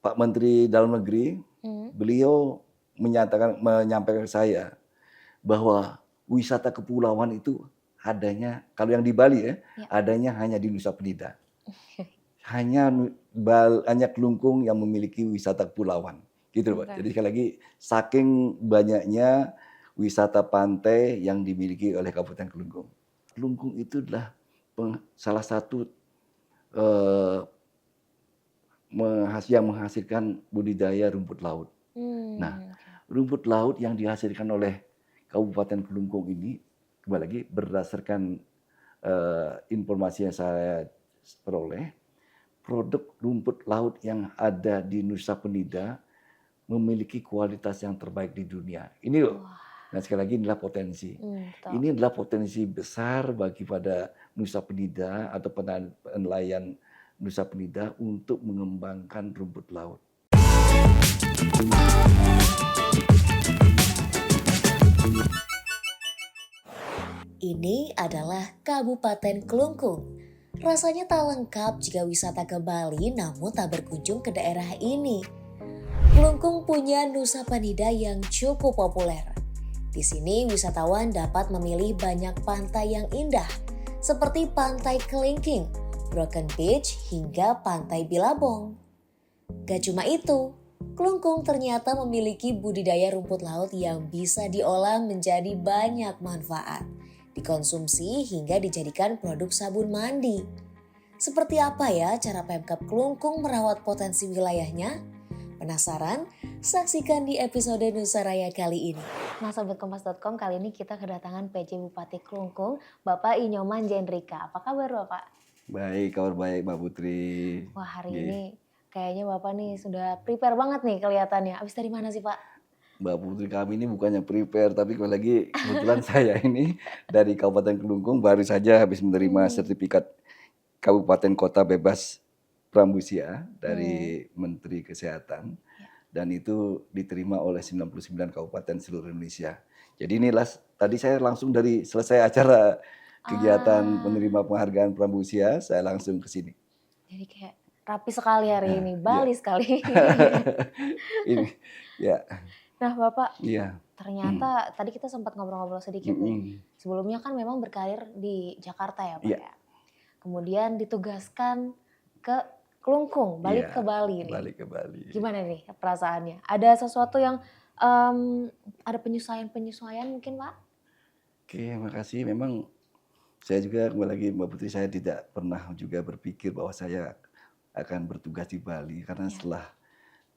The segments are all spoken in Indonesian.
Pak Menteri Dalam Negeri, Mhm. beliau menyampaikan ke saya bahwa wisata kepulauan itu adanya kalau yang di Bali ya, Ya. adanya hanya di Nusa Penida. Hanya Kelungkung yang memiliki wisata kepulauan, gitu loh, Pak. Oke. Jadi sekali lagi, saking banyaknya wisata pantai yang dimiliki oleh Kabupaten Kelungkung. Kelungkung itu adalah salah satu, eee, yang menghasilkan budidaya rumput laut. Nah, Oke. rumput laut yang dihasilkan oleh Kabupaten Kelungkung ini, kembali lagi berdasarkan, informasi yang saya peroleh, produk rumput laut yang ada di Nusa Penida memiliki kualitas yang terbaik di dunia. Ini loh. Wah. Nah, sekali lagi inilah potensi. Betul. Ini adalah potensi besar bagi pada Nusa Penida atau nelayan Nusa Penida untuk mengembangkan rumput laut. Ini adalah Kabupaten Kelungkung. Rasanya tak lengkap jika wisata ke Bali namun tak berkunjung ke daerah ini. Kelungkung punya Nusa Penida yang cukup populer. Di sini wisatawan dapat memilih banyak pantai yang indah seperti Pantai Kelingking, Broken Beach hingga Pantai Bilabong. Gak cuma itu, Kelungkung ternyata memiliki budidaya rumput laut yang bisa diolah menjadi banyak manfaat, dikonsumsi hingga dijadikan produk sabun mandi. Seperti apa ya cara Pemkab Kelungkung merawat potensi wilayahnya? Penasaran? Saksikan di episode Nusaraya kali ini. Nah, Sobat Kompas.com, kali ini kita kedatangan PJ Bupati Kelungkung, Bapak Inyoman Jendrika. Apa kabar Bapak? Baik, kabar baik Mbak Putri. Wah, hari Nggih. ini kayaknya Bapak nih sudah prepare banget nih kelihatannya. Habis dari mana sih Pak? Mbak Putri, kami ini bukannya prepare, tapi kembali lagi kebetulan saya ini dari Kabupaten Kelungkung baru saja habis menerima Hmm. sertifikat Kabupaten Kota Bebas Prambusia Hmm. dari Menteri Kesehatan, Ya. dan itu diterima oleh 99 kabupaten seluruh Indonesia. Jadi inilah tadi saya langsung dari selesai acara kegiatan Ah, penerima penghargaan Prambusia, saya langsung ke sini. jadi kayak rapi sekali hari Nah, ini, iya. Bali sekali. Ini, ya, Nah Bapak, iya. ternyata tadi kita sempat ngobrol-ngobrol sedikit nih. Mhm, Sebelumnya kan memang berkarir di Jakarta ya Pak iya, ya. Kemudian ditugaskan ke Kelungkung, balik ke iya, Bali nih. balik ke Bali. Gimana nih perasaannya? Ada sesuatu yang ada penyesuaian-penyesuaian mungkin Pak? Oke, makasih. Memang saya juga kembali lagi Mbak Putri, saya tidak pernah juga berpikir bahwa saya akan bertugas di Bali karena Ya. setelah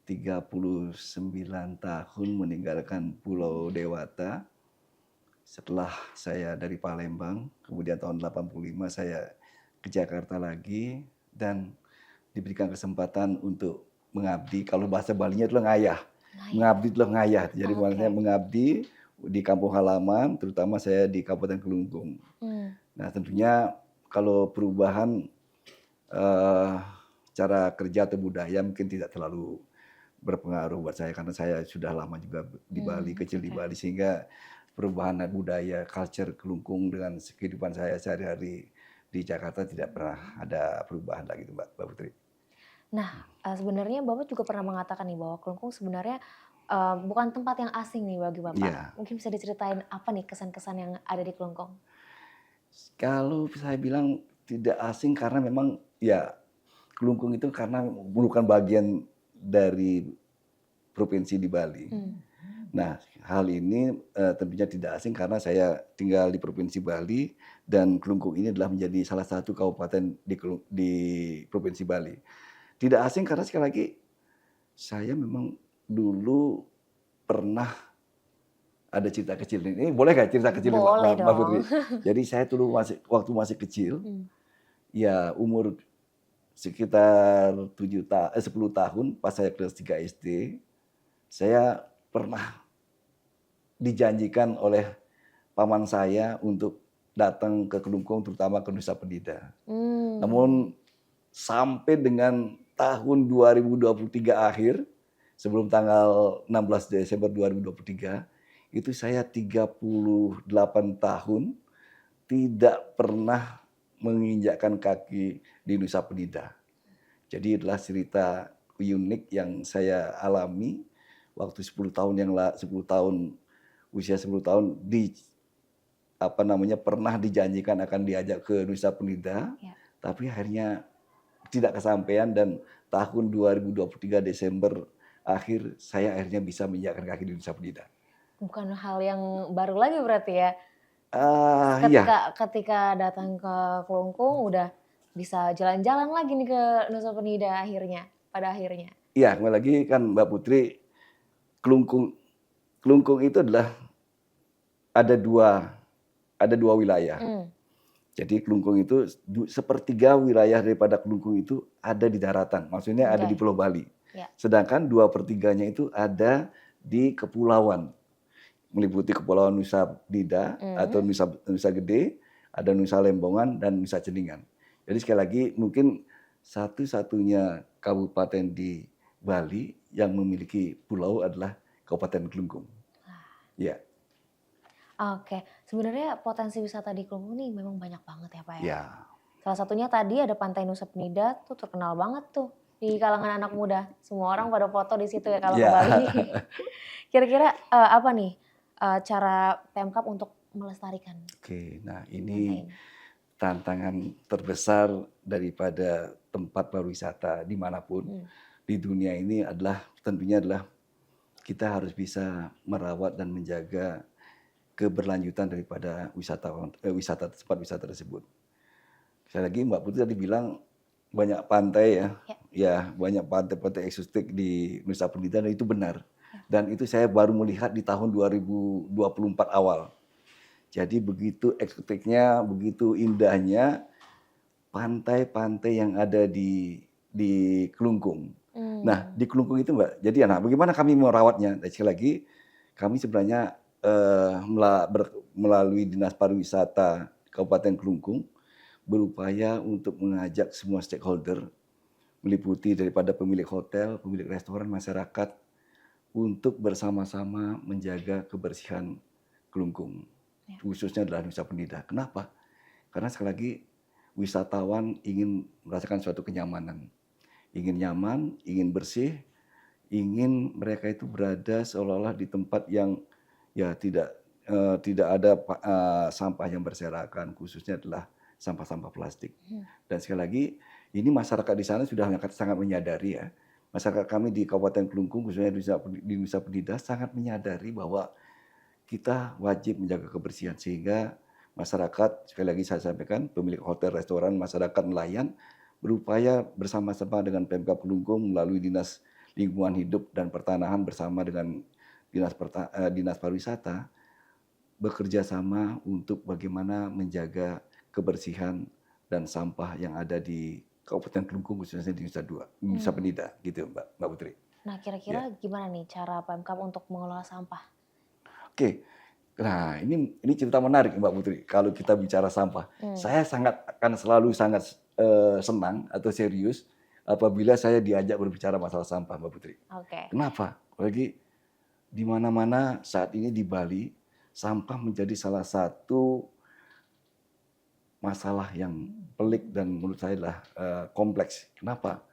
39 tahun meninggalkan Pulau Dewata, setelah saya dari Palembang, kemudian tahun 85 saya ke Jakarta lagi dan diberikan kesempatan untuk mengabdi. Kalau bahasa Balinya adalah ngayah. Nah ya. Mengabdi adalah ngayah. Jadi maksudnya Oke. mengabdi di kampung halaman, terutama saya di Kabupaten Kelungkung. Hmm. Nah, tentunya kalau perubahan eh, cara kerja atau budaya mungkin tidak terlalu berpengaruh buat saya karena saya sudah lama juga di Bali, kecil di Oke. Bali, sehingga perubahan budaya, culture Kelungkung dengan kehidupan saya sehari-hari di Jakarta tidak pernah ada perubahan lagi, Mbak Putri. Nah, sebenarnya Bapak juga pernah mengatakan nih bahwa Kelungkung sebenarnya bukan tempat yang asing nih bagi Bapak. Iya, Mungkin bisa diceritain apa nih kesan-kesan yang ada di Kelungkung? kalau saya bilang tidak asing karena memang ya Kelungkung itu karena bukan bagian dari provinsi di Bali. Hmm. Nah, hal ini tentunya tidak asing karena saya tinggal di Provinsi Bali dan Kelungkung ini adalah menjadi salah satu kabupaten di Provinsi Bali. Tidak asing karena sekali lagi saya memang dulu pernah ada cerita kecil ini. Boleh nggak cerita kecil nih, Boleh Mbak dong. Putri? Jadi saya dulu waktu masih kecil, Hmm. ya umur sekitar 10 tahun pas saya kelas 3 SD, saya pernah dijanjikan oleh paman saya untuk datang ke Kelungkung, terutama ke Nusa Penida. Hmm. Namun sampai dengan tahun 2023 akhir, sebelum tanggal 16 Desember 2023, itu saya 38 tahun tidak pernah menginjakkan kaki di Nusa Penida. Jadi adalah cerita unik yang saya alami waktu 10 tahun 10 tahun, usia 10 tahun pernah dijanjikan akan diajak ke Nusa Penida, Ya. tapi akhirnya tidak kesampaian dan tahun 2023 Desember akhir saya akhirnya bisa menginjakkan kaki di Nusa Penida. Bukan hal yang baru lagi berarti ya? Iya. Ketika datang ke Kelungkung udah bisa jalan-jalan lagi nih ke Nusa Penida pada akhirnya. Iya, kembali lagi kan Mbak Putri, Kelungkung itu adalah ada dua wilayah. Jadi Kelungkung itu sepertiga wilayah daripada Kelungkung itu ada di daratan, maksudnya ada di Pulau Bali. Ya. Sedangkan 2/3-nya itu ada di kepulauan, meliputi Kepulauan Nusa Penida atau Nusa Gede, ada Nusa Lembongan dan Nusa Ceningan. Jadi sekali lagi mungkin satu-satunya kabupaten di Bali yang memiliki pulau adalah Kabupaten Kelungkung. Ya. Oke, sebenarnya potensi wisata di Kelungkung ini memang banyak banget ya Pak ya? Ya. Salah satunya tadi ada Pantai Nusa Penida tuh terkenal banget tuh di kalangan anak muda. Semua orang pada foto di situ ya kalau ke Bali. Kira-kira apa nih cara Pemkab untuk melestarikan Oke, nah pantai ini ini? tantangan terbesar daripada tempat pariwisata dimanapun di dunia ini tentunya adalah kita harus bisa merawat dan menjaga keberlanjutan daripada tempat wisata tersebut. Sekali lagi Mbak Putri tadi bilang banyak pantai ya banyak pantai-pantai eksotik di Nusa Penida dan itu benar. Dan itu saya baru melihat di tahun 2024 awal. Jadi begitu eksotiknya, begitu indahnya pantai-pantai yang ada di Kelungkung. Nah, di Kelungkung itu Mbak, jadi bagaimana kami merawatnya? Dan sekali lagi, kami sebenarnya melalui Dinas Pariwisata Kabupaten Kelungkung berupaya untuk mengajak semua stakeholder, meliputi daripada pemilik hotel, pemilik restoran, masyarakat, untuk bersama-sama menjaga kebersihan Kelungkung. Khususnya adalah Nusa Penida. Kenapa? Karena sekali lagi wisatawan ingin merasakan suatu kenyamanan. Ingin nyaman, ingin bersih, ingin mereka itu berada seolah-olah di tempat yang ya tidak ada sampah yang berserakan, khususnya adalah sampah-sampah plastik. Dan sekali lagi, ini masyarakat di sana sudah sangat menyadari ya. Masyarakat kami di Kabupaten Kelungkung, khususnya di Nusa Penida, sangat menyadari bahwa kita wajib menjaga kebersihan sehingga masyarakat, sekali lagi saya sampaikan, pemilik hotel, restoran, masyarakat nelayan berupaya bersama-sama dengan Pemkab Kelungkung melalui Dinas Lingkungan Hidup dan Pertanahan bersama dengan Dinas Pariwisata bekerja sama untuk bagaimana menjaga kebersihan dan sampah yang ada di Kabupaten Kelungkung khususnya di Nusa Penida gitu Mbak Putri. Nah kira-kira gimana nih cara Pemkab untuk mengelola sampah? Oke, nah ini cerita menarik Mbak Putri. Kalau kita bicara sampah, saya akan selalu sangat senang atau serius apabila saya diajak berbicara masalah sampah, Mbak Putri. Kenapa? Apalagi di mana-mana saat ini di Bali, sampah menjadi salah satu masalah yang pelik dan menurut saya adalah kompleks. Kenapa?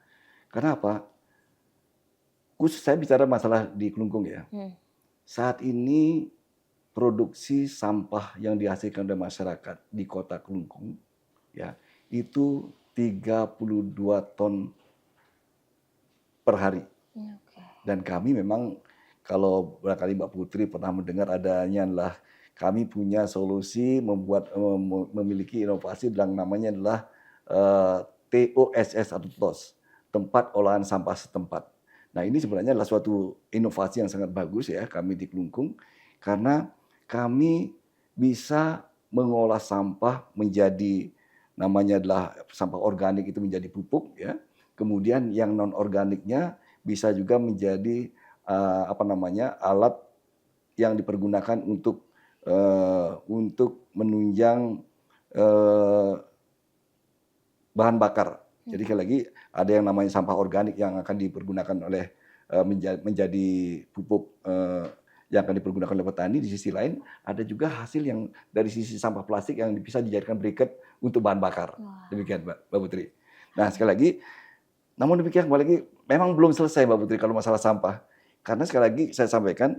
Karena apa? Khusus saya bicara masalah di Kelungkung ya. Saat ini produksi sampah yang dihasilkan oleh masyarakat di kota Kelungkung ya itu 32 ton per hari. Dan kami memang kalau barangkali Mbak Putri pernah mendengar adanya adalah kami punya solusi memiliki inovasi yang namanya adalah TOSS atau TOS, tempat olahan sampah setempat. Nah ini sebenarnya adalah suatu inovasi yang sangat bagus ya kami di Kelungkung karena kami bisa mengolah sampah menjadi namanya adalah sampah organik itu menjadi pupuk ya. Kemudian yang non organiknya bisa juga menjadi alat yang dipergunakan untuk menunjang bahan bakar. Jadi sekali lagi ada yang namanya sampah organik yang akan dipergunakan oleh menjadi pupuk yang akan dipergunakan oleh petani. Di sisi lain ada juga hasil yang dari sisi sampah plastik yang bisa dijadikan briket untuk bahan bakar. Demikian Mbak Putri. Nah sekali lagi, namun demikian kembali lagi memang belum selesai Mbak Putri kalau masalah sampah. Karena sekali lagi saya sampaikan,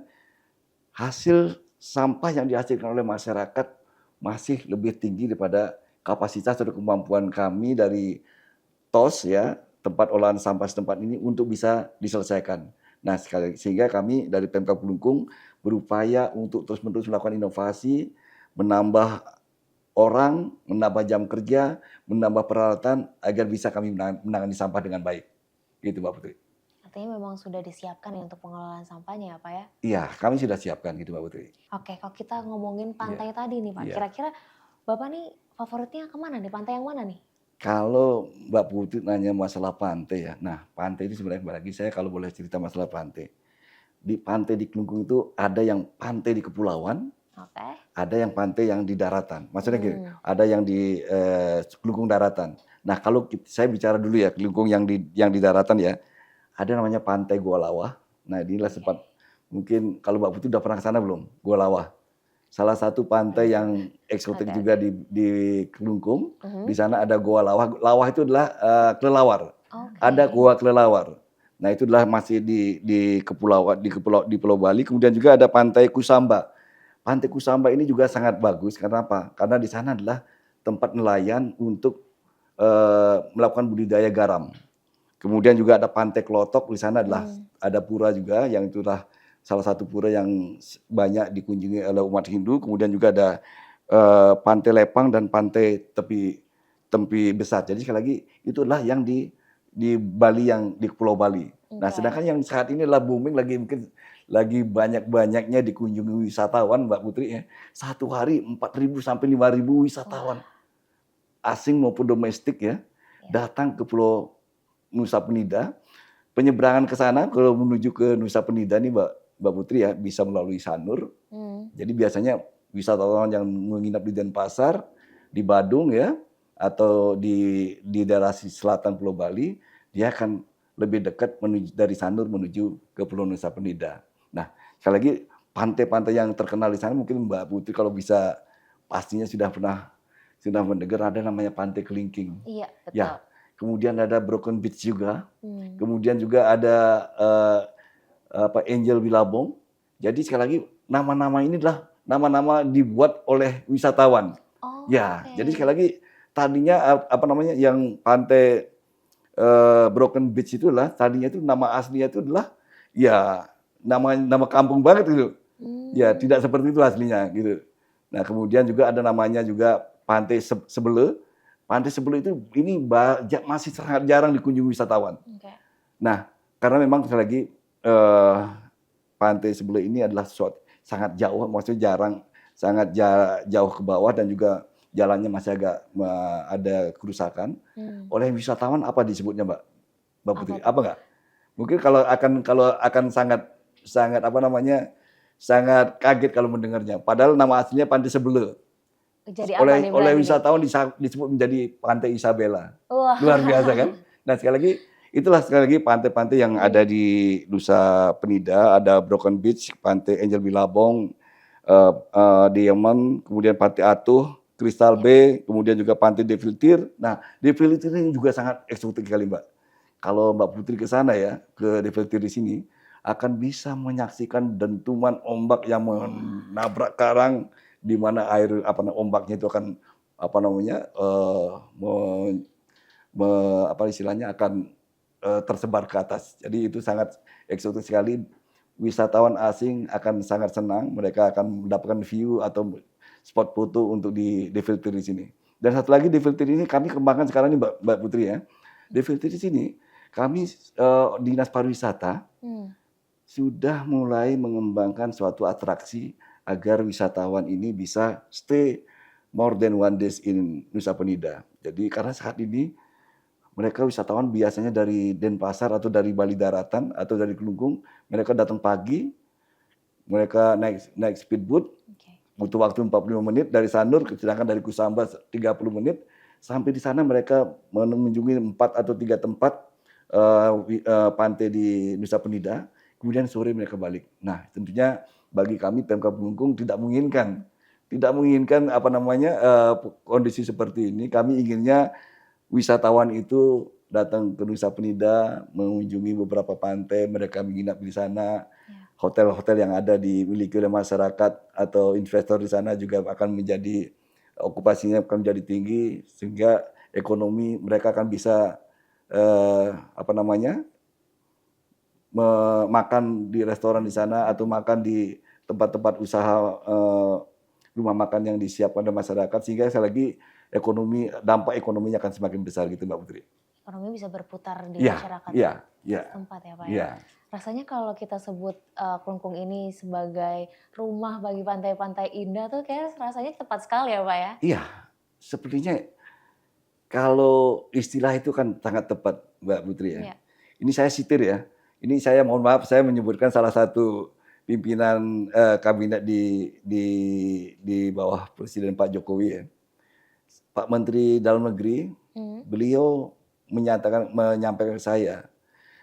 hasil sampah yang dihasilkan oleh masyarakat masih lebih tinggi daripada kapasitas atau kemampuan kami dari TOS ya, tempat olahan sampah setempat ini untuk bisa diselesaikan. Nah, sehingga kami dari Pemkab Kelungkung berupaya untuk terus-menerus melakukan inovasi, menambah orang, menambah jam kerja, menambah peralatan agar bisa kami menangani sampah dengan baik. Gitu Mbak Putri. Artinya memang sudah disiapkan ya untuk pengelolaan sampahnya ya Pak ya? Iya, kami sudah siapkan gitu Mbak Putri. Oke, kalau kita ngomongin pantai Iya, tadi nih Pak, iya. kira-kira Bapak nih favoritnya kemana nih? Pantai yang mana nih? Kalau Mbak Putri nanya masalah pantai ya, nah pantai itu sebenarnya bagi saya kalau boleh cerita masalah pantai di Kelungkung itu ada yang pantai di kepulauan, Oke. ada yang pantai yang di daratan. Maksudnya gini, Hmm. ada yang di Kelungkung daratan. Nah kalau saya bicara dulu ya Kelungkung yang di daratan ya, ada namanya Pantai Goa Lawah. Nah inilah sempat mungkin kalau Mbak Putri udah pernah ke sana belum? Goa Lawah. Salah satu pantai yang eksotik Oke, juga di Kelungkung. Mhm. Di sana ada Goa Lawah. Lawah itu adalah kelelawar. Oke. Ada Goa Kelelawar. Nah itu adalah masih di kepulauan di Pulau Bali. Kemudian juga ada Pantai Kusamba. Pantai Kusamba ini juga sangat bagus karena apa? Karena di sana adalah tempat nelayan untuk melakukan budidaya garam. Kemudian juga ada Pantai Klotok, di sana adalah ada pura juga yang itulah salah satu pura yang banyak dikunjungi oleh umat Hindu. Kemudian juga ada Pantai Lepang dan Pantai Tempi Besar. Jadi sekali lagi itu adalah yang di Bali, yang di Pulau Bali. Nah, Oke. sedangkan yang saat ini adalah booming mungkin lagi banyak-banyaknya dikunjungi wisatawan Mbak Putri ya. Satu hari 4.000 sampai 5.000 wisatawan asing maupun domestik ya datang ke Pulau Nusa Penida. Penyeberangan ke sana kalau menuju ke Nusa Penida nih Mbak Putri ya bisa melalui Sanur. Jadi biasanya wisatawan yang menginap di Denpasar, di Badung ya, atau di daerah selatan Pulau Bali, dia akan lebih dekat dari Sanur menuju ke Pulau Nusa Penida. Nah, sekali lagi pantai-pantai yang terkenal di sana mungkin Mbak Putri kalau bisa pastinya sudah mendengar ada namanya Pantai Kelingking. Iya, betul. Ya, kemudian ada Broken Beach juga. Hmm. Kemudian juga ada Angel Wilabong. Jadi sekali lagi nama-nama ini adalah nama-nama dibuat oleh wisatawan. Oh, Ya, oke. jadi sekali lagi tadinya yang pantai Broken Beach itu adalah tadinya itu nama aslinya itu adalah ya nama kampung banget gitu. Ya, tidak seperti itu aslinya gitu. Nah, kemudian juga ada namanya juga Pantai Sebele. Pantai Sebele itu ini masih sangat jarang dikunjungi wisatawan. Oke. Nah, karena memang sekali lagi Pantai Sebele ini adalah sangat jauh, maksudnya sangat jauh ke bawah dan juga jalannya masih agak ada kerusakan. Oleh wisatawan apa disebutnya Mbak Putri? Apa? Apa enggak? Mungkin kalau akan sangat sangat kaget kalau mendengarnya. Padahal nama aslinya Pantai Sebele. Jadi apa nih Oleh berarti nih? wisatawan disebut menjadi Pantai Isabella. Wah. Luar biasa kan? Nah, sekali lagi pantai-pantai yang ada di Nusa Penida, ada Broken Beach, Pantai Angel Wilabong, Diamond, kemudian Pantai Atuh, Crystal Bay, kemudian juga Pantai Devil Tir. Nah, Devil Tir ini juga sangat eksotik sekali, Mbak. Kalau Mbak Putri ke sana ya, ke Devil Tir di sini, akan bisa menyaksikan dentuman ombak yang menabrak karang, di mana ombaknya itu akan istilahnya akan tersebar ke atas. Jadi itu sangat eksotik sekali. Wisatawan asing akan sangat senang, mereka akan mendapatkan view atau spot foto untuk di Devil Tir di sini. Dan satu lagi Devil Tir ini kami kembangkan sekarang ini Mbak Putri ya. Devil Tir di sini kami Dinas Pariwisata sudah mulai mengembangkan suatu atraksi agar wisatawan ini bisa stay more than 1 days in Nusa Penida. Jadi karena saat ini mereka wisatawan biasanya dari Denpasar atau dari Bali Daratan atau dari Kelungkung, mereka datang pagi, mereka naik speedboat, butuh waktu 45 menit dari Sanur, sedangkan dari Kusamba 30 menit. Sampai di sana mereka mengunjungi 4 atau 3 tempat pantai di Nusa Penida, kemudian sore mereka balik. Nah, tentunya bagi kami Pemkab Kelungkung tidak menginginkan kondisi seperti ini. Kami inginnya wisatawan itu datang ke Nusa Penida, mengunjungi beberapa pantai, mereka menginap di sana. Ya. Hotel-hotel yang ada dimiliki oleh masyarakat atau investor di sana juga akan menjadi okupasinya akan menjadi tinggi sehingga ekonomi mereka akan bisa apa namanya makan di restoran di sana atau makan di tempat-tempat usaha rumah makan yang disiapkan oleh masyarakat sehingga sekali lagi dampak ekonominya akan semakin besar gitu Mbak Putri. Ekonomi bisa berputar di Iya, masyarakat iya, iya, setempat ya Pak ya. iya. Rasanya kalau kita sebut Kelungkung ini sebagai rumah bagi pantai-pantai indah tuh kayak rasanya tepat sekali ya Pak ya. Iya, sepertinya kalau istilah itu kan sangat tepat Mbak Putri ya. Iya. Ini saya sitir ya. Ini saya mohon maaf saya menyebutkan salah satu pimpinan kabinet di bawah Presiden Pak Jokowi ya. Pak Menteri Dalam Negeri, beliau menyampaikan ke saya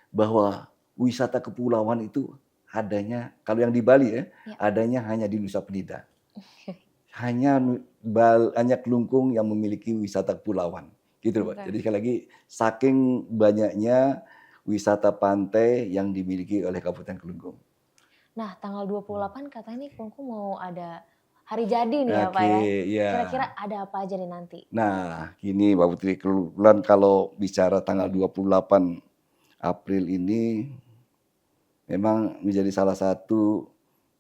bahwa wisata kepulauan itu adanya, kalau yang di Bali ya, adanya hanya di Nusa Penida. Hanya Kelungkung yang memiliki wisata kepulauan. Gitu loh, Pak. Jadi sekali lagi, saking banyaknya wisata pantai yang dimiliki oleh Kabupaten Kelungkung. Nah, tanggal 28 katanya nih Kelungkung mau ada hari jadi nih ya Pak Oke, ya. ya. Kira-kira ada apa aja nih nanti? Nah, gini Mbak Putri, kebetulan kalau bicara tanggal 28 April ini memang menjadi salah satu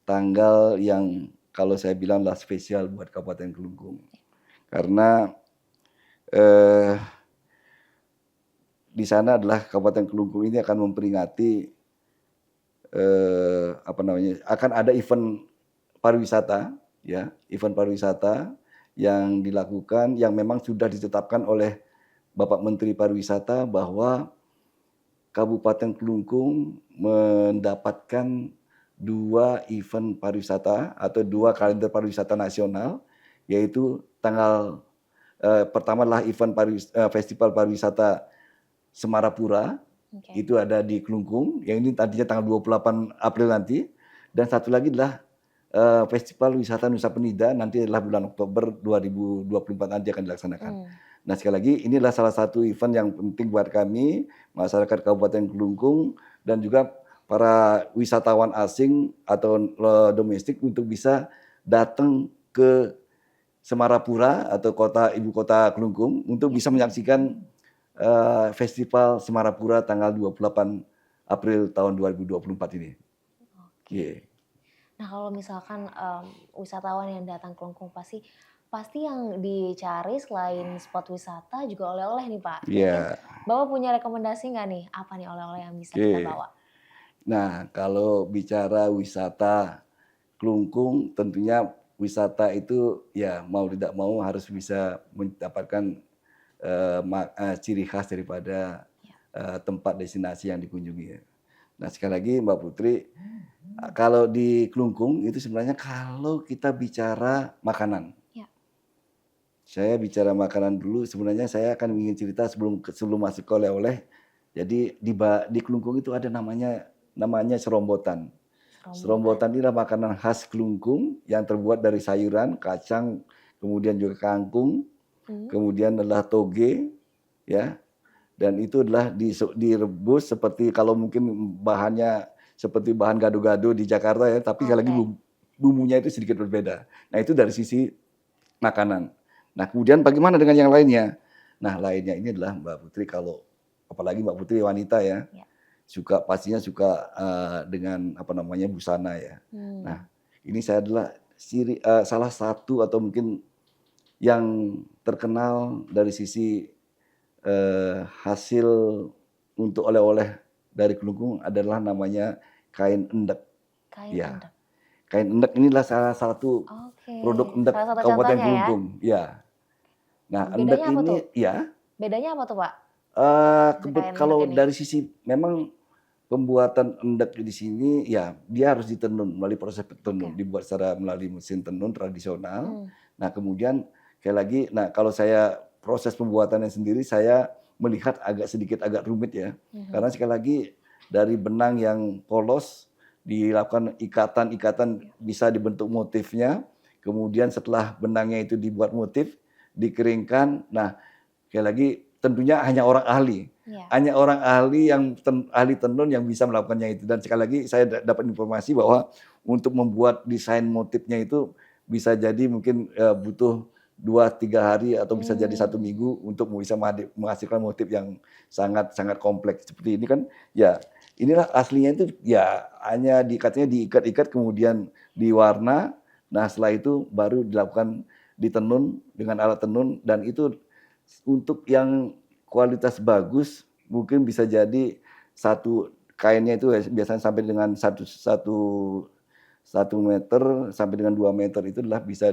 tanggal yang kalau saya bilang lah spesial buat Kabupaten Kelungkung. Karena di sana adalah Kabupaten Kelungkung ini akan memperingati akan ada event pariwisata ya, event pariwisata yang dilakukan yang memang sudah ditetapkan oleh Bapak Menteri Pariwisata bahwa Kabupaten Kelungkung mendapatkan 2 event pariwisata atau 2 kalender pariwisata nasional, yaitu pertama adalah event festival pariwisata Semarapura, itu ada di Kelungkung, yang ini tadinya tanggal 28 April nanti, dan satu lagi adalah Festival Wisata Nusa Penida, nanti adalah bulan Oktober 2024 nanti akan dilaksanakan. Nah sekali lagi ini adalah salah satu event yang penting buat kami, masyarakat Kabupaten Kelungkung, dan juga para wisatawan asing atau domestik untuk bisa datang ke Semarapura atau ibu kota Kelungkung untuk bisa menyaksikan Festival Semarapura tanggal 28 April tahun 2024 ini. Oke. Nah kalau misalkan wisatawan yang datang ke Kelungkung pasti yang dicari selain spot wisata juga oleh-oleh nih Pak. Iya. Bapak punya rekomendasi nggak nih? Apa nih oleh-oleh yang bisa kita bawa? Nah kalau bicara wisata Kelungkung tentunya wisata itu ya mau tidak mau harus bisa mendapatkan ciri khas daripada tempat destinasi yang dikunjungi. Nah sekali lagi Mbak Putri, kalau di Kelungkung itu sebenarnya kalau kita bicara makanan, saya bicara makanan dulu. Sebenarnya saya akan ingin cerita sebelum masuk ke oleh-oleh. Jadi di Kelungkung itu ada namanya serombotan. Serombotan ini adalah makanan khas Kelungkung yang terbuat dari sayuran, kacang, kemudian juga kangkung, kemudian adalah toge, ya. Dan itu adalah direbus seperti kalau mungkin bahannya seperti bahan gado-gado di Jakarta ya, tapi sekali lagi bumbunya itu sedikit berbeda. Nah itu dari sisi makanan. Nah kemudian bagaimana dengan yang lainnya? Nah lainnya ini adalah Mbak Putri, kalau apalagi Mbak Putri wanita ya, pastinya suka dengan busana ya. Nah ini saya adalah salah satu atau mungkin yang terkenal dari sisi hasil untuk oleh-oleh dari Kelungkung adalah namanya kain endek. Endek. Kain endek ini adalah salah satu produk endek Kabupaten Kelungkung. Ya. Nah endek ini ya. Bedanya apa tuh Pak? Kalau dari sisi memang pembuatan endek di sini ya dia harus ditenun melalui proses tenun, dibuat melalui mesin tenun tradisional. Nah kemudian sekali lagi, kalau saya proses pembuatannya sendiri saya melihat sedikit agak rumit ya, karena sekali lagi dari benang yang polos dilakukan ikatan bisa dibentuk motifnya, kemudian setelah benangnya itu dibuat motif dikeringkan, nah sekali lagi tentunya hanya orang ahli. Iya. Hanya orang ahli yang ahli tenun yang bisa melakukannya itu. Dan sekali lagi saya dapat informasi bahwa untuk membuat desain motifnya itu bisa jadi mungkin butuh 2-3 hari atau bisa jadi 1 minggu untuk bisa menghasilkan motif yang sangat sangat kompleks seperti ini kan. Ya, inilah aslinya itu ya hanya katanya diikat-ikat kemudian diwarna. Nah, setelah itu baru dilakukan ditenun dengan alat tenun, dan itu untuk yang kualitas bagus mungkin bisa jadi satu kainnya itu biasanya sampai dengan 1 meter sampai dengan 2 meter itu adalah bisa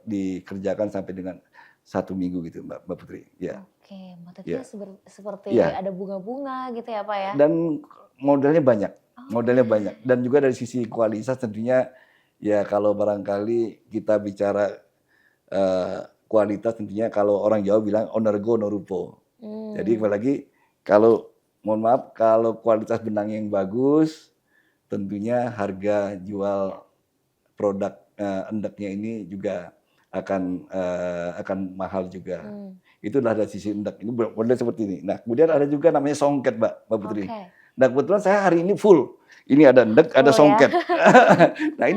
dikerjakan sampai dengan 1 minggu gitu Mbak Putri. Ya. Oke, motifnya Ya. seperti Ya. ada bunga-bunga gitu ya Pak ya? Dan modelnya banyak, modelnya Oke. banyak. Dan juga dari sisi kualitas tentunya ya kalau barangkali kita bicara kualitas tentunya kalau orang Jawa bilang onergo no rupo. Jadi apalagi kalau mohon maaf kalau kualitas benangnya yang bagus, tentunya harga jual produk endeknya ini juga akan mahal juga. Itulah dari sisi endek. Ini model seperti ini. Nah, kemudian ada juga namanya songket, Mbak Putri. Oke. Nah, kebetulan saya hari ini full. Ini ada endek, ada Full ya. songket. Nah,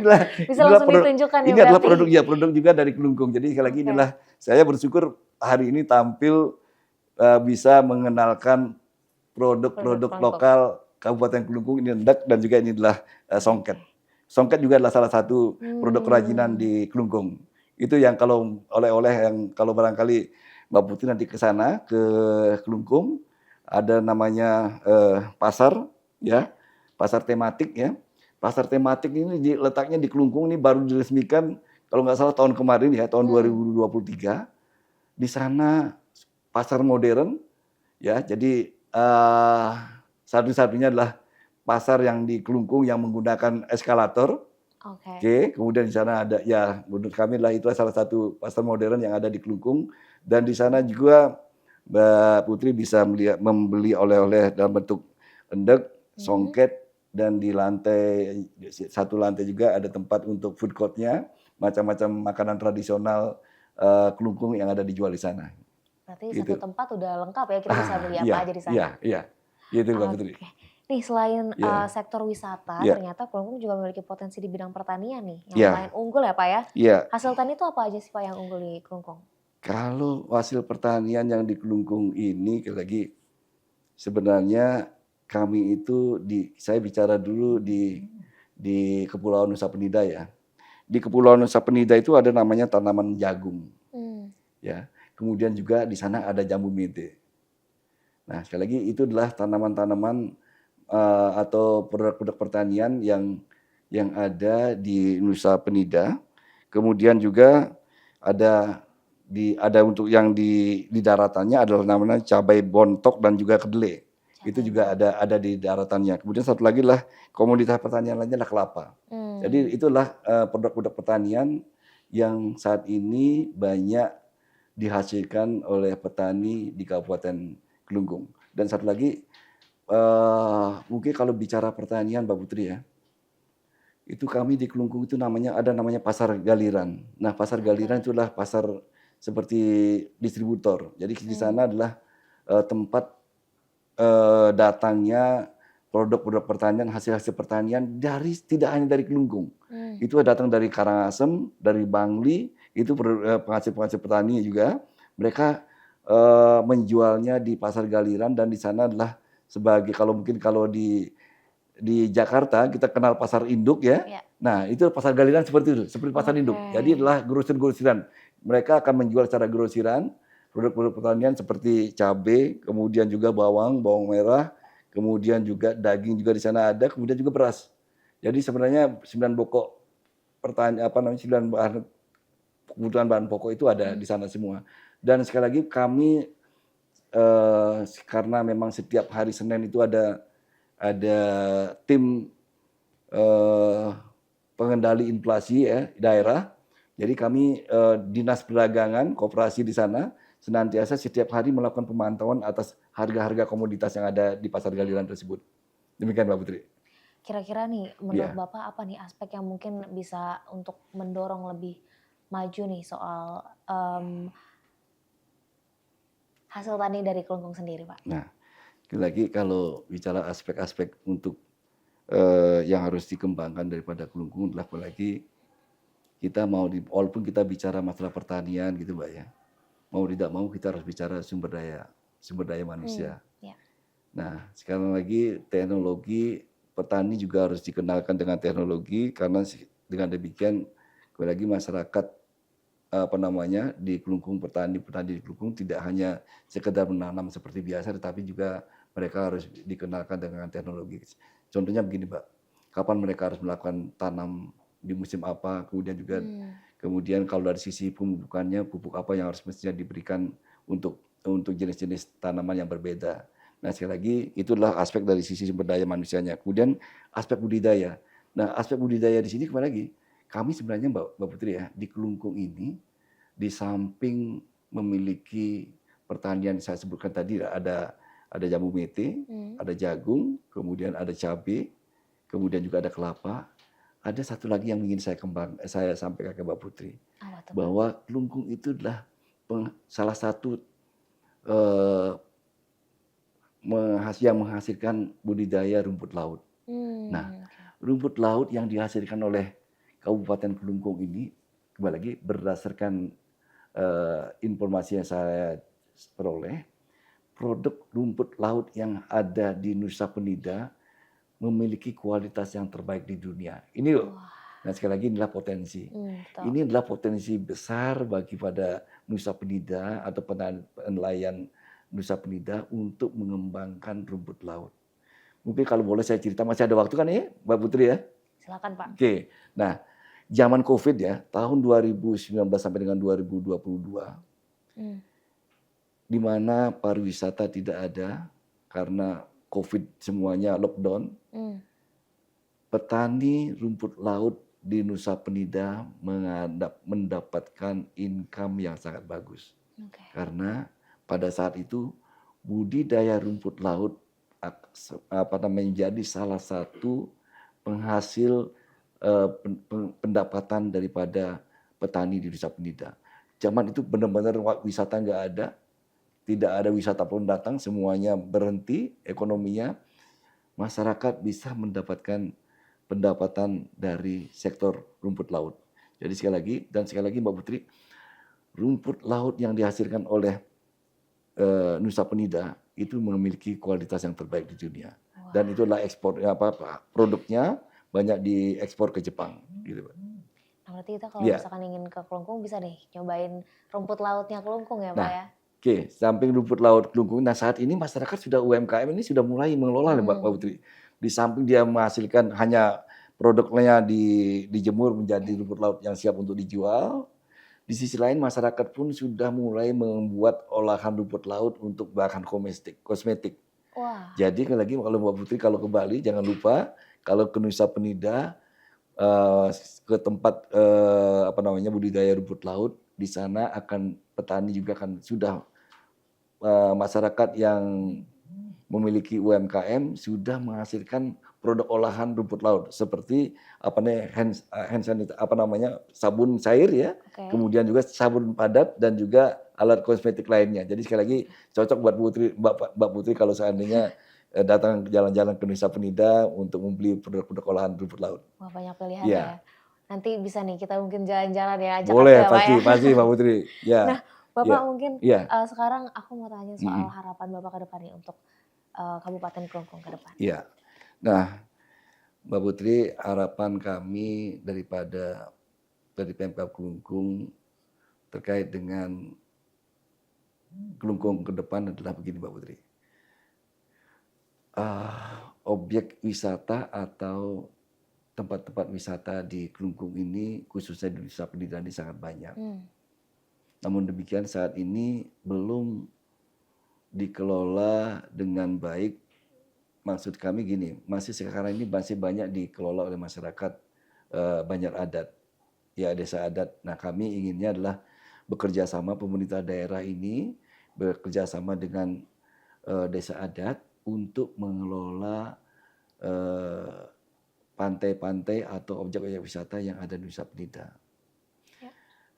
Bisa langsung ditunjukkan ya ini adalah berarti. produk juga dari Kelungkung. Jadi sekali lagi Oke. inilah saya bersyukur hari ini tampil bisa mengenalkan produk-produk Produk lokal Kabupaten Kelungkung. Ini endek dan juga ini adalah songket. Songket juga adalah salah satu produk kerajinan di Kelungkung. Itu yang kalau oleh-oleh yang kalau barangkali Mbak Putri nanti ke sana ke Kelungkung, ada namanya pasar ya, pasar tematik ya. Pasar tematik ini letaknya di Kelungkung, ini baru diresmikan kalau nggak salah tahun kemarin ya, tahun 2023. Di sana pasar modern ya. Jadi satu-satunya adalah pasar yang di Kelungkung yang menggunakan eskalator. Oke. Oke, kemudian di sana ada ya menurut kami lah itu salah satu pasar modern yang ada di Kelungkung, dan di sana juga Mbak Putri bisa membeli oleh-oleh dalam bentuk endek, songket, dan di satu lantai juga ada tempat untuk food courtnya, macam-macam makanan tradisional Kelungkung yang ada dijual di sana. Berarti Gitu. satu tempat udah lengkap ya, kita bisa beli apa Iya, aja di sana. iya, gitu Mbak Putri. Oke. Nih selain Iya. sektor wisata, Iya. ternyata Kelungkung juga memiliki potensi di bidang pertanian nih, yang Iya. lumayan unggul ya Pak ya. Iya. Hasil tani itu apa aja sih Pak yang unggul di Kelungkung? Kalau hasil pertanian yang di Kelungkung ini lagi sebenarnya kami itu saya bicara dulu di Kepulauan Nusa Penida ya. Di Kepulauan Nusa Penida itu ada namanya tanaman jagung. Ya. Kemudian juga di sana ada jambu mente. Nah, sekali lagi itu adalah tanaman-tanaman atau produk-produk pertanian yang ada di Nusa Penida. Kemudian juga ada untuk yang di daratannya adalah namanya cabai bontok dan juga kedelai. Itu juga ada di daratannya. Kemudian satu lagi adalah komoditas pertanian lainnya adalah kelapa. Jadi itulah produk-produk pertanian yang saat ini banyak dihasilkan oleh petani di Kabupaten Kelungkung. Dan satu lagi mungkin kalau bicara pertanian Mbak Putri ya, itu kami di Kelungkung itu ada namanya pasar galiran. Nah, pasar galiran itu adalah pasar seperti distributor. Jadi di sana adalah tempat datangnya produk-produk pertanian, hasil-hasil pertanian tidak hanya dari Kelungkung. Itu datang dari Karangasem, dari Bangli, itu penghasil-penghasil petani juga. Mereka menjualnya di pasar galiran, dan di sana adalah sebagai kalau di Jakarta kita kenal pasar induk ya. Nah, itu pasar galiran seperti itu, seperti pasar induk. Jadi adalah grosir-grosiran. Mereka akan menjual secara grosiran produk-produk pertanian seperti cabai, kemudian juga bawang merah, kemudian juga daging juga di sana ada, kemudian juga beras. Jadi sebenarnya 9 pokok pertanian 9 kebutuhan bahan pokok itu ada di sana semua. Dan sekali lagi kami karena memang setiap hari Senin itu ada tim pengendali inflasi ya daerah. Jadi kami Dinas Perdagangan Koperasi di sana senantiasa setiap hari melakukan pemantauan atas harga-harga komoditas yang ada di pasar galiran tersebut. Demikian Mbak Putri. Kira-kira nih menurut Bapak apa nih aspek yang mungkin bisa untuk mendorong lebih maju nih soal hasil tani dari Kelungkung sendiri, Pak? Nah, lagi kalau bicara aspek-aspek untuk yang harus dikembangkan daripada Kelungkung adalah apalagi kita mau walaupun kita bicara masalah pertanian gitu Mbak ya, mau tidak mau kita harus bicara sumber daya manusia. Ya. Nah, sekarang lagi teknologi petani juga harus dikenalkan dengan teknologi karena dengan demikian kembali lagi masyarakat di Kelungkung petani di Kelungkung tidak hanya sekedar menanam seperti biasa tetapi juga mereka harus dikenalkan dengan teknologi. Contohnya begini, Mbak. Kapan mereka harus melakukan tanam di musim apa, kemudian kalau dari sisi pemupukannya pupuk apa yang harus mestinya diberikan untuk jenis-jenis tanaman yang berbeda. Nah, sekali lagi itu adalah aspek dari sisi sumber daya manusianya. Kemudian aspek budidaya. Nah, aspek budidaya di sini kembali lagi kami sebenarnya Mbak Putri ya, di Kelungkung ini di samping memiliki pertanian saya sebutkan tadi ada jambu mete, ada jagung, kemudian ada cabai, kemudian juga ada kelapa. Ada satu lagi yang ingin saya sampaikan ke Mbak Putri, bahwa Kelungkung itu adalah salah satu yang menghasilkan budidaya rumput laut. Nah, rumput laut yang dihasilkan oleh Kabupaten Kelungkung ini kembali lagi berdasarkan informasi yang saya peroleh, produk rumput laut yang ada di Nusa Penida memiliki kualitas yang terbaik di dunia. Ini loh. Nah, sekali lagi inilah potensi. Ini adalah potensi besar bagi pada Nusa Penida atau nelayan Nusa Penida untuk mengembangkan rumput laut. Mungkin kalau boleh saya cerita, masih ada waktu kan ya, Mbak Putri ya? Silakan Pak. Oke. Nah, zaman COVID ya, tahun 2019 sampai dengan 2022, di mana pariwisata tidak ada karena COVID semuanya lockdown, petani rumput laut di Nusa Penida mendapatkan income yang sangat bagus. Karena pada saat itu budidaya rumput laut menjadi salah satu penghasil pendapatan daripada petani di Nusa Penida. Zaman itu benar-benar wisata nggak ada, tidak ada wisata pun datang, semuanya berhenti ekonominya. Masyarakat bisa mendapatkan pendapatan dari sektor rumput laut. Jadi sekali lagi Mbak Putri, rumput laut yang dihasilkan oleh Nusa Penida itu memiliki kualitas yang terbaik di dunia. Dan itu adalah produknya banyak diekspor ke Jepang gitu. Nah, berarti kita kalau misalkan ingin ke Kelungkung bisa deh nyobain rumput lautnya Kelungkung ya Pak ya. Oke, samping rumput laut Kelungkung, nah saat ini masyarakat sudah UMKM ini sudah mulai mengelola Mbak Putri. Di samping dia menghasilkan hanya produknya dijemur menjadi rumput laut yang siap untuk dijual, di sisi lain masyarakat pun sudah mulai membuat olahan rumput laut untuk bahan kosmetik. Jadi lagi kalau Mbak Putri kalau ke Bali jangan lupa kalau ke Nusa Penida ke tempat budidaya rumput laut, di sana petani juga akan sudah masyarakat yang memiliki UMKM sudah menghasilkan produk olahan rumput laut seperti sabun cair ya, kemudian juga sabun padat dan juga alat kosmetik lainnya. Jadi sekali lagi cocok buat Mbak Putri kalau seandainya datang jalan-jalan ke Nusa Penida untuk membeli produk-produk olahan rumput laut. Wah, banyak pilihan ya. Nanti bisa nih kita mungkin jalan-jalan ya, ajak boleh, aku ya Pak ya. pasti Mbak Putri. Nah, Bapak mungkin sekarang aku mau tanya soal harapan Bapak ke depan nih untuk Kabupaten Kelungkung ke depan. Iya. Nah, Mbak Putri, harapan kami dari Pemkab Kelungkung terkait dengan Kelungkung ke depan adalah begini Mbak Putri. Objek wisata atau tempat-tempat wisata di Kelungkung ini khususnya di Nusa Penida ini sangat banyak. Namun demikian saat ini belum dikelola dengan baik. Maksud kami gini, sekarang ini masih banyak dikelola oleh masyarakat Banjar Adat, ya desa adat. Nah kami inginnya adalah bekerja sama pemerintah daerah ini, bekerja sama dengan desa adat untuk mengelola pantai-pantai atau objek-objek wisata yang ada di Nusa Penida.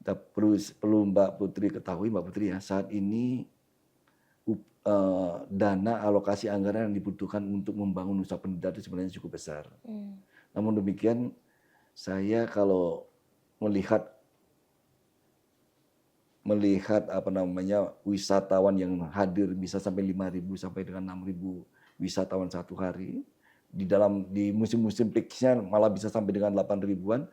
Perlu Mbak Putri ketahui Mbak Putri ya, saat ini dana alokasi anggaran yang dibutuhkan untuk membangun Nusa Penida itu sebenarnya cukup besar. Namun demikian, saya kalau melihat wisatawan yang hadir bisa sampai 5.000 sampai dengan 6.000 wisatawan satu hari, di musim-musim peaknya malah bisa sampai dengan 8.000-an,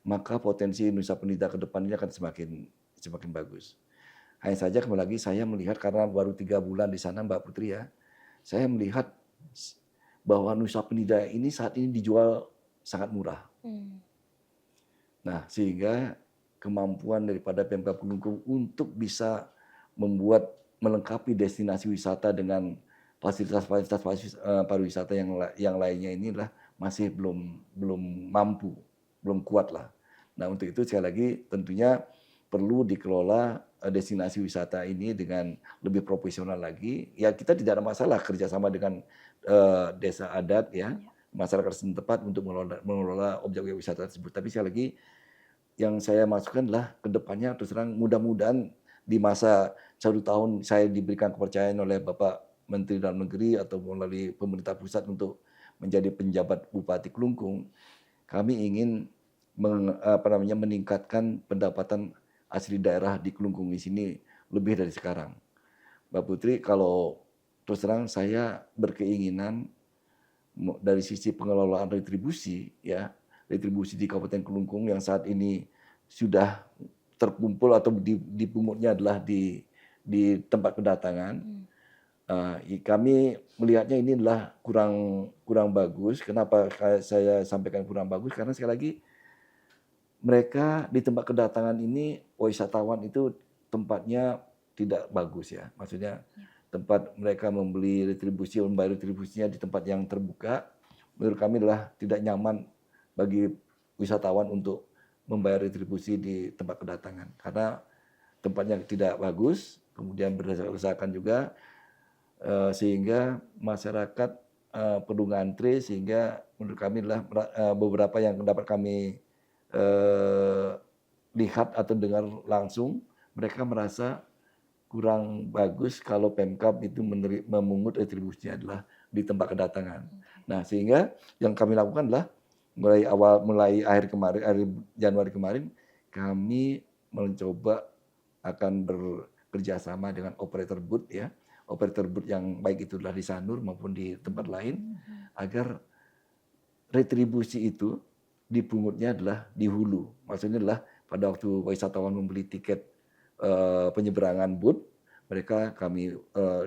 maka potensi Nusa Penida ke depan ini akan semakin bagus. Hanya saja kembali lagi saya melihat karena baru 3 bulan di sana Mbak Putri ya, saya melihat bahwa Nusa Penida ini saat ini dijual sangat murah. Nah, sehingga kemampuan daripada Pemkab Kelungkung untuk bisa melengkapi destinasi wisata dengan fasilitas pariwisata yang lainnya inilah masih belum mampu, belum kuat lah. Nah, untuk itu sekali lagi tentunya perlu dikelola destinasi wisata ini dengan lebih profesional lagi. Ya kita tidak ada masalah kerjasama dengan desa adat ya, masyarakat setempat untuk mengelola objek wisata tersebut. Tapi sekali lagi yang saya masukkan adalah kedepannya terus terang mudah-mudahan di masa 1 tahun saya diberikan kepercayaan oleh Bapak Menteri Dalam Negeri atau melalui pemerintah pusat untuk menjadi penjabat Bupati Kelungkung, kami ingin meningkatkan pendapatan asli daerah di Kelungkung di sini lebih dari sekarang. Mbak Putri, kalau terus terang saya berkeinginan dari sisi pengelolaan retribusi ya, retribusi di Kabupaten Kelungkung yang saat ini sudah terkumpul atau dipungutnya adalah di tempat kedatangan. Kami melihatnya ini adalah kurang bagus. Kenapa saya sampaikan kurang bagus? Karena sekali lagi mereka di tempat kedatangan ini wisatawan itu tempatnya tidak bagus ya. Maksudnya tempat mereka membayar retribusinya di tempat yang terbuka, menurut kami adalah tidak nyaman bagi wisatawan untuk membayar retribusi di tempat kedatangan karena tempatnya tidak bagus, kemudian berdesak-desakan juga sehingga masyarakat perlu ngantri, sehingga menurut kami adalah beberapa yang dapat kami lihat atau dengar langsung, mereka merasa kurang bagus kalau Pemkab itu memungut retribusinya adalah di tempat kedatangan. Nah, sehingga yang kami lakukan adalah mulai akhir Januari kemarin kami mencoba akan bekerja sama dengan operator booth ya, operator booth yang baik itu adalah di Sanur maupun di tempat lain, agar retribusi itu dipungutnya adalah di hulu. Maksudnya adalah pada waktu wisatawan membeli tiket penyeberangan booth, kami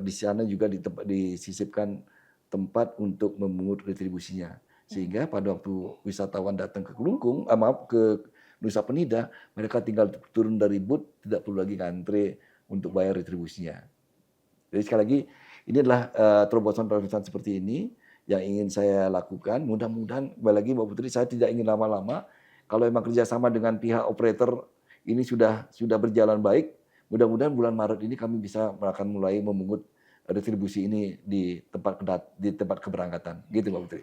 di sana juga disisipkan tempat untuk memungut retribusinya. Sehingga pada waktu wisatawan datang ke Kelungkung, ke Nusa Penida, mereka tinggal turun dari booth, tidak perlu lagi ngantri untuk bayar retribusinya. Jadi sekali lagi, ini adalah terobosan-terobosan seperti ini yang ingin saya lakukan. Mudah-mudahan, kembali lagi Mbak Putri, saya tidak ingin lama-lama. Kalau memang kerjasama dengan pihak operator ini sudah berjalan baik, mudah-mudahan bulan Maret ini kami bisa akan mulai memungut retribusi ini di tempat keberangkatan. Gitu Mbak Putri.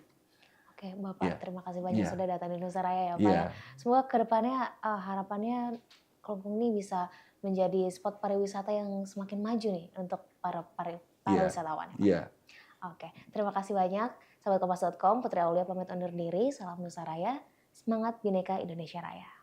Oke, Bapak, terima kasih banyak Yeah. sudah datang di Nusa Raya ya, Pak. Yeah. Semoga kedepannya harapannya Kelungkung ini bisa menjadi spot pariwisata yang semakin maju nih untuk para wisatawan. Iya. Oke, terima kasih banyak. Sahabat Kompas.com, Putri Aulia pamit undur diri. Salam Nusa Raya, semangat Bhinneka Indonesia Raya.